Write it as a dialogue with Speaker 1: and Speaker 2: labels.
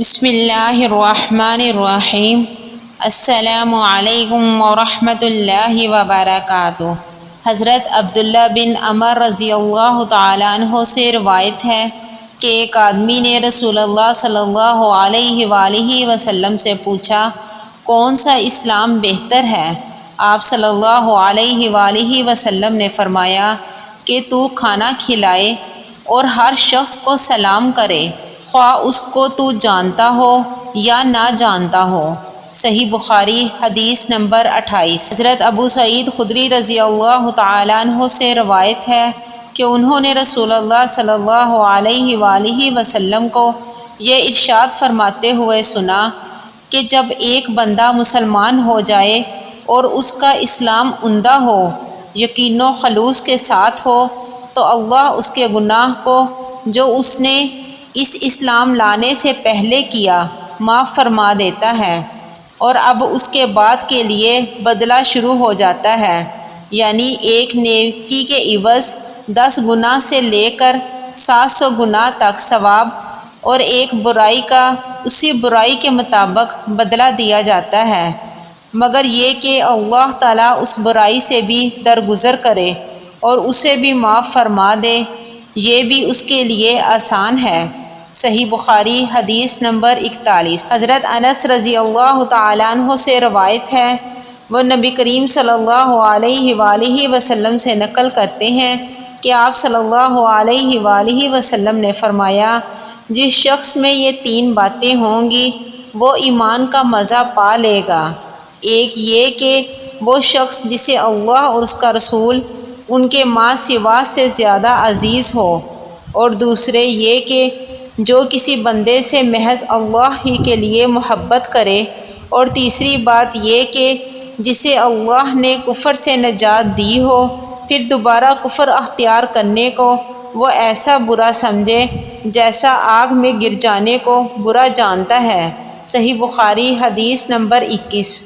Speaker 1: بسم اللہ الرحمن الرحیم۔ السلام علیکم ورحمۃ اللہ وبرکاتہ۔ حضرت عبداللہ بن عمر رضی اللہ تعالیٰ عنہ سے روایت ہے کہ ایک آدمی نے رسول اللہ صلی اللہ علیہ وآلہ وسلم سے پوچھا، کون سا اسلام بہتر ہے؟ آپ صلی اللہ علیہ وآلہ وسلم نے فرمایا کہ تو کھانا کھلائے اور ہر شخص کو سلام کرے، خواہ اس کو تو جانتا ہو یا نہ جانتا ہو۔ صحیح بخاری حدیث نمبر 28۔ حضرت ابو سعید خدری رضی اللہ تعالیٰ عنہ سے روایت ہے کہ انہوں نے رسول اللہ صلی اللہ علیہ وآلہ وسلم کو یہ ارشاد فرماتے ہوئے سنا کہ جب ایک بندہ مسلمان ہو جائے اور اس کا اسلام عمدہ ہو، یقین و خلوص کے ساتھ ہو، تو اللہ اس کے گناہ کو جو اس نے اس اسلام لانے سے پہلے کیا معاف فرما دیتا ہے، اور اب اس کے بعد کے لیے بدلہ شروع ہو جاتا ہے، یعنی ایک نیکی کے عوض 10 گنا سے لے کر 700 گنا تک ثواب، اور ایک برائی کا اسی برائی کے مطابق بدلہ دیا جاتا ہے، مگر یہ کہ اللہ تعالیٰ اس برائی سے بھی درگزر کرے اور اسے بھی معاف فرما دے، یہ بھی اس کے لیے آسان ہے۔ صحیح بخاری حدیث نمبر 41۔ حضرت انس رضی اللہ تعالیٰ عنہ سے روایت ہے، وہ نبی کریم صلی اللہ علیہ وآلہ وسلم سے نقل کرتے ہیں کہ آپ صلی اللہ علیہ وآلہ وسلم نے فرمایا، جس شخص میں یہ 3 باتیں ہوں گی وہ ایمان کا مزہ پا لے گا۔ ایک یہ کہ وہ شخص جسے اللہ اور اس کا رسول ان کے ماں سوا سے زیادہ عزیز ہو، اور دوسرے یہ کہ جو کسی بندے سے محض اللہ ہی کے لیے محبت کرے، اور تیسری بات یہ کہ جسے اللہ نے کفر سے نجات دی ہو، پھر دوبارہ کفر اختیار کرنے کو وہ ایسا برا سمجھے جیسا آگ میں گر جانے کو برا جانتا ہے۔ صحیح بخاری حدیث نمبر 21۔